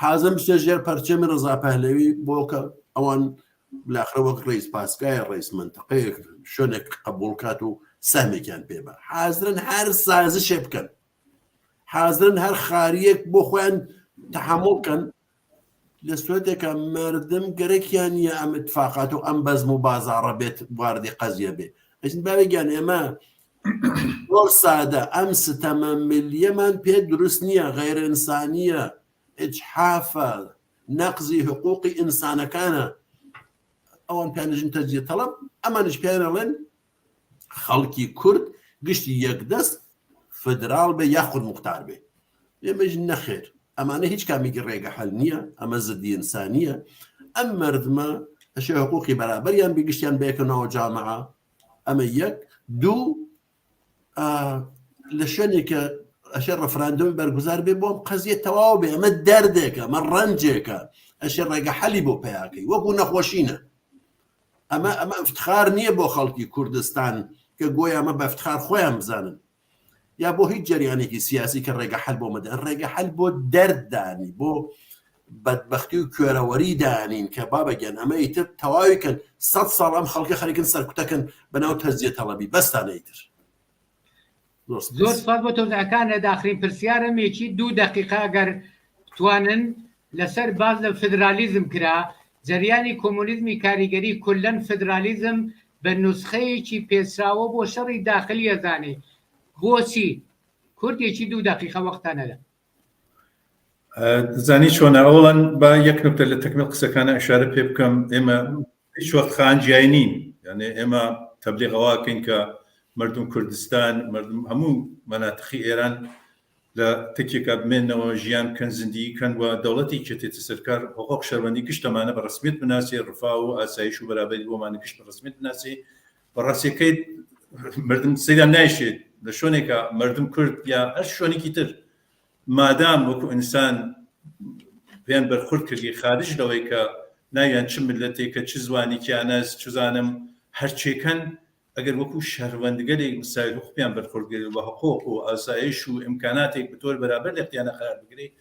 حازم بچێژێر پەرچەمی ڕزا پەهلەوی بۆکە ئەوان بالاخره وەک ڕئیس پاسگایە ڕئیس منتەقەیەک شوێنێک قبولکات و سەهمێکیان پێبە حازرن هەر سازشێ بکەن حازرن هەر خاریەک بۆ خۆیان تەحمڵ بکەن لە سوێدێکە مردم گەرەکیان نیە ئەم اتفاقات و ئەم بەزم و بازاڕە بێت واردی قەزیە بێ ئەچین باوێگیان ئێمە زۆر سادە ئەم ستەمە ملیەمان پێ دروست نییە غەیر ئینسانیە ئیجحافە نەقزی حقوقی ئینسانەکانە ئەوان پیانژین تەجزیە تەڵەب ئەمانش پیان ئەڵێن خەڵکی کورد گشتی یەکدەست فدرال بێ یاخود موختار بێ ئێمەش نەخێر ئەمانە هیچ کامێکی ڕێگە حەل نییە ئەمە زدی ئینسانیە ئەم مردمە ئەشێ حقوقی بەرابەریان بگشتیان بێکەنەوە جامعە ئەمە یەک دوو لە شوێنێکە ئەشێ ڕەفراندۆمی بەرگوزار بێ بۆم قەزیە تەواو بێ ئەمە دەردێکە ئەمە ڕەنجێکە ئەشێ ڕێگە حەلی بۆ پێیاکەی وەکو نەخۆشینە ئەمە افتخار نییە بۆ خەڵکی کوردستان کە گۆی ئەمە بە افتخار خۆیان بزانن یا بۆ هیچ جریانێکی سیاسی کە ڕێگە حەل بۆ مەدەن ڕێگە حەل بۆ دەرددانی بۆ بەدبەختی و کوێرەوەری دانین کە بابەگەن ئەمە ئیتر تەواویکەن 100 ساڵ ئەم خەڵکی خەریکن سەرکوتەکەن بەناو تەجزیە تەڵەبی بەستانە ئیتر زۆر سپاس بۆ تۆزەکانە داخرین پرسیارم یەکی 2 دقیقە ئەگەر بتوانن لەسەر باز لە فدرالیزم کرا جریانی کۆمونیزمی کاریگەری کولەن فدرالیزم بە نوسخەیەکی پێسراوە بۆ شەڕی داخلی ئەزانێ بۆچی کوردێکی 2 دقیقە وەختانەدا دەزانی چۆنە ئەوڵەن با یەک نکتە لە تەکمیل قسەکانە ئیشارە پێ بکەم ئێمە هیچ وەخت خانجیای نین یعنی ئێمە تەبلیغەواکەین کە مردم کوردستان مردم هەموو مەناتخی ئێران لە تێکێکە بمێنەوە ژیان کەن زیندگی کەن و دەوڵەتی کێتێتە سەرکار حقوق شەروەندی گشتەمانە بە ڕسمیت بناسی ڕفا و ئاسایش و بەرابەری بۆمانە گشت بە ڕسمیت بناسی بەڕاستیەکەی مردم سەیران نایشێت لە شوێنێکە مردم کورد یا هەر شوێنێکی تر مادام وەکو ئینسان پێیان بەرخورد کردی خارج لەوەی کە ناویان چ ملەتێکە چ زوانێکیانەس چزانم هەرچێکەن ئەگەر وەکو شەروەندگەرێک مساوی حقوقیان بەرخوردگرێت بە حقوق و ئاسایش و ئیمکاناتێک بەطور بەرابەر لە اختیانە قرار بگرێت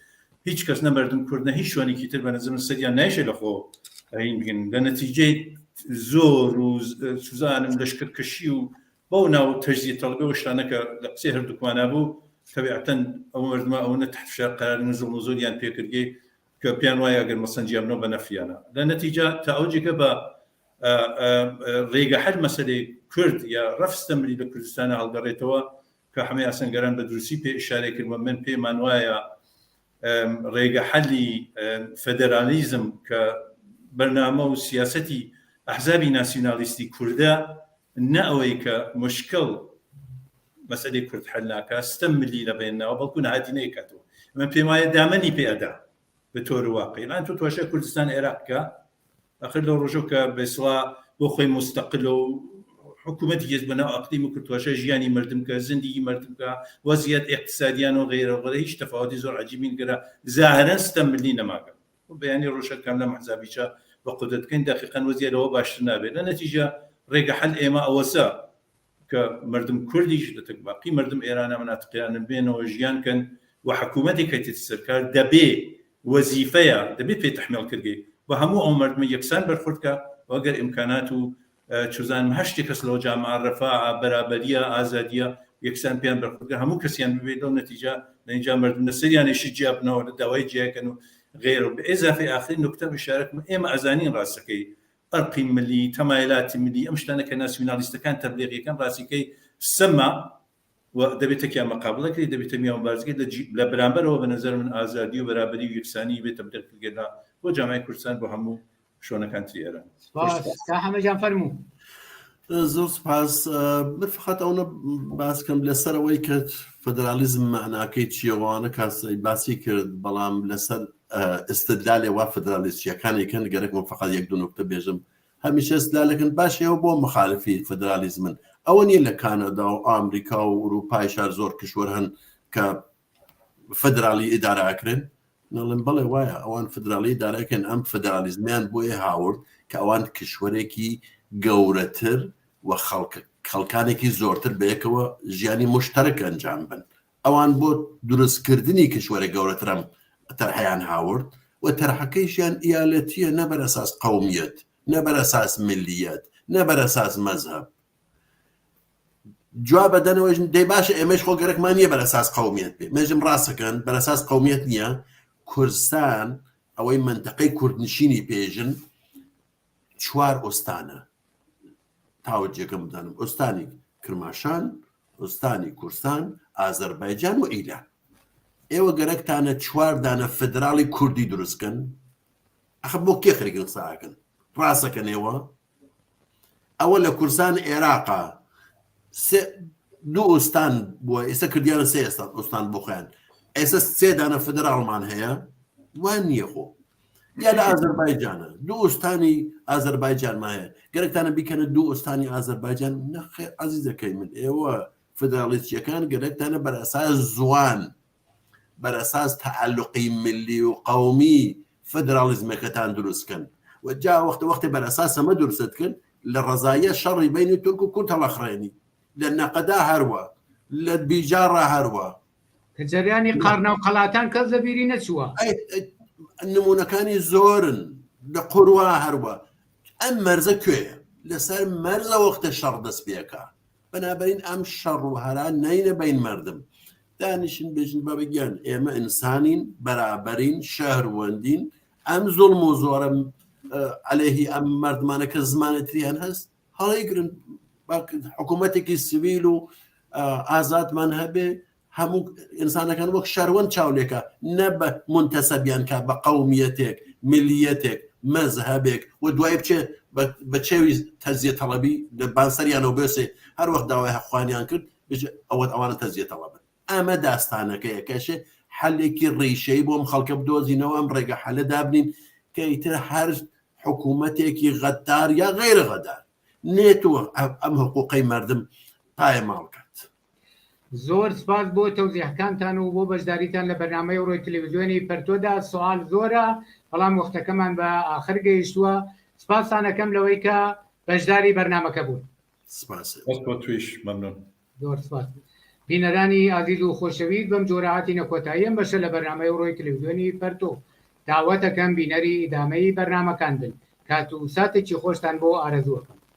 هیچ کەس نە مردم کوردنە هیچ شوێنێکی تر بە نەزەرم سەریان نایشێت لەخۆ ئەین بگن لە نەتیجەی زۆر و سوزانم لەشکرکەشی و بەو ناو تەجزیە تەڵبێ و شتانەکە لە قسەی هەردووکمانە بوو تەبیعەتەن ئەو مردمە ئەوەنە تحت فشار قرار نزوڵ و زۆریان پێکردگەی کە پیان وایە ئەگەر مەسەنجیامنەوە بە نەفیانە لە نەتیجە تا ئەوجێکە بە ڕێگە حەل مەسەلەی کورد یا ڕەفستەمری لە کوردستانە هەڵگەڕێتەوە کە هەمەی ئاسەنگەران بە دروستی پێ ئیشارە کردوە من پێمان وایە ڕێگە حەلی فەدەرالیزم کە بەرنامە و سیاسەتی ئەحزابی ناسیۆنالیستی کوردە نە ئەوەی کە مشکل مەسەلەی کورد حەل ناکە ستەم ملی لە بینناوە بەڵکو نەهاتی نەیکاتەوە من پێم وایە دامەنی پێدا بە تۆر واقعی لان تۆ تواشە کوردستان عێراقکە ئەخر لەو ڕۆژە کە بەسڵا بۆ خۆی مستەقل و حکوومەتی هێز بەناو ئەقلیم و کردواشە ژیانی مردم کە زندگی مردم کە وەزیەت اقتصادیان و غیرەوەڵە هیچ تەفاوەتی زۆر عەجیبین گەرە زاهرەن ستەم ملی نەماکە بەیانی ڕۆژەکەم لە مەحزابیچە بە قودرەتکەین دقیقاً وەزیرەوە باشتر نابێت لە نەتیجە ڕێگە حەل ئێمە ئەوەسە کە مردم کوردیش لە باقی مردم ئێرانە مەناتقیانە بێنەوە ژیانکەن و حکوومەتی کەیتێتە سەرکار دەبێ وەزیفەیە دەبێت پێی تەحمیڵکردی و هەموو ئەو مردمە یەکسان بەرخوردکە وەگەر ئیمکانات و چزانم هەشتی کەس لەوە جامعە ڕەفاع بەرابەریە ئازادیە یەکسان پیان بەرخوردکە هەموو کەسیان ببێت لەو نەتیجە لە اینجا مردم لە سەریانێشی جیابنەوە لە داوای جیاکەن و غێر و بە ئێزافی ئاخرین نکتە بشارەکەم ئێمە ئەزانین ڕاستەکەی ئەرقی ملی تەمایلاتی ملی ئەم شتانە کە ناسیۆنالیستەکان تەبلیغیەکان ڕاستیکەی سەما و دەبێتە کیا مەقابلەکەی دەبێتە میان بارزگەی لە بەرامبەرەوە بە نەزەر من ئازادی و بەرابەری و یەکسانی بێت تەبلیغکردنا بۆ جامعەی کوردستان بۆ هەموو شوێنەکانی ئێران. حەمەجان فەرموو. زۆر سپاس من فقط ئەوە باسکەم لەسەرەوەی کە فدرالیزم معناکەی چیەوانە کاسی باسی کرد بەڵام لەسەر استدلال وا فدرالیستیەکانێکن گەرەکم فقط یەک دو نکتە بێژم هەمیشە استدلالەکەن باشەوە بۆ مخالفی فدرالیزمن ئەوە نیە لە کانەدا و ئامریکا و ئوروپای شار زۆر کشوەر هەن کە فدرالی ئیداراکرێن نەڵێن بەڵێ وایە ئەوان فدرالی ئیداراکەن ئەم فدرالیزمیان بۆیە هاورد کە ئەوان کشوەرێکی گەورەتر و خەڵکانێکی زۆرتر بەیەکەوە ژیانی مشتەرک ئەنجام بن ئەوان بۆ دروستکردنی کشوەرە گەورەترم تەرحیان هاورد و تەرحەکەیشیان ئیالەتیە نەبەر ئەساس قەومیەت، نەبەر ئەساس ملیەت، نەبەر ئەساس مەزهەب. جواب بەدەنەوەش دەی باشە ئێمەش خۆ گەرەکمان نییە بەر ئەساس قەومیەت بێ، مێژم ڕاستەکەن بەر ئەساس قەومیەت نییە. کوردستان ئەوەی منتەقەی کوردنشینی پێژن 4 ئۆستانە تاوەجێکم بدەنم، ئۆستانی کرماشان، ئۆستانی کوردستان، ئازەربایجان و ئیران. ئێوە گەرەکتانە 4 دانە فدراڵی کوردی دروستکەن، ئەخە بۆ کێ خەریکن قساکەن؟ ڕاستەکەن ئێوە ئەوە لە کوردستان عێراقا 2 ئۆستان بووە، ئێستا کردیانە 3 ئۆستان بۆ خۆیان، ئێستا 3 دانە فدراڵمان هەیە، وان نییە خۆ. یا لە ئازەربایجانە 2 ئۆستانی ئازەربایجانمان هەیە، گەرەکتانە بیکەنە 2 ئۆستانی ئازەربایجان. نەخێر عەزیزەکەی من، ئێوە فدرالیستیەکان گەرەکتانە بەر ئەساس زوان، بەر ئەساس تەعەلوقی ملی و قەومی فدرالیزمەکەتان دروستکەن، و جا وەختە بەر ئەساس ئەمە دروستکن لە ڕەزاییە شەڕی بینی تورک و کورد هەڵەخڕێنی، لە نەقەدا هەروە، لە بیجاڕە هەروە. کە جەریانی قارنا و قەڵاتان کەس لەبیری نەچووە. نمونونەکانی زۆرن، لە قوڕوا هەروە. ئەم مەرزە کوێیە؟ لەسەر مەرزە وەختە شەڕ دەست پێکە. بەنابەرین ئەم شەڕ و هەران نەینە بین مردم. دانیشن بێژن بە بگیان ئێمە ئینسانین، بەرابەرین، شەهروەندین. ئەم زوڵم و زۆرە عەلەیهی ئەم مردمانە کە زمانەتریان هەست هەڵەیگرن، حکوومەتێکی سیڤیل و ئازادمان هەبێ، هەموو ئینسانەکان وەک شەروەند چاولێکە، نە بە منتەسەبیان کا بە قەومیەتێک، ملیەتێک، مەزهەبێک، و دوای بچێ بە چێوی تەجزیە تەڵەبی لە بانسەریانەوە بێسێ هەر وەخت داوای حەقوانیان کرد ئەوانە تەجزیە تەڵەبن. ئەمە داستانەکەیە کەشێ حەلێکی ڕیشەی بۆم خەڵکە بدۆزینەوە، ئەم ڕێگە حەلە دابنین کە ئیتر هەر حکوومەتێکی غەدار یا غەیرە غەدار نێتوە ئەم حقوقەی مردم پایەماڵکات. زۆر سپاس بۆ تەوزیحەکانتان و بۆ بەشداریتان لە بەرنامەی ڕۆی تەلەڤیزیۆنی پەرتۆدا. سوال زۆرە، بەڵام وەختەکەمان بە ئاخر گەیشتووە. سپاسانەکەم لەوەی کە بەشداری بەرنامەکە بوون. سپاس بۆ تویش مەمنون. زۆر سپاس. بینەرانی ئازیز و خۆشەویست، بەم جۆرەهاتی نەکۆتاییەم بەشە لە بەرنامەی ڕۆی تەلەڤیزیۆنی پەرتۆ. داوەتەکەم بینەری ئیدامەی بەرنامەکان بن. کات و ساتێکی خۆشتان بۆ ئارەزووەکەم.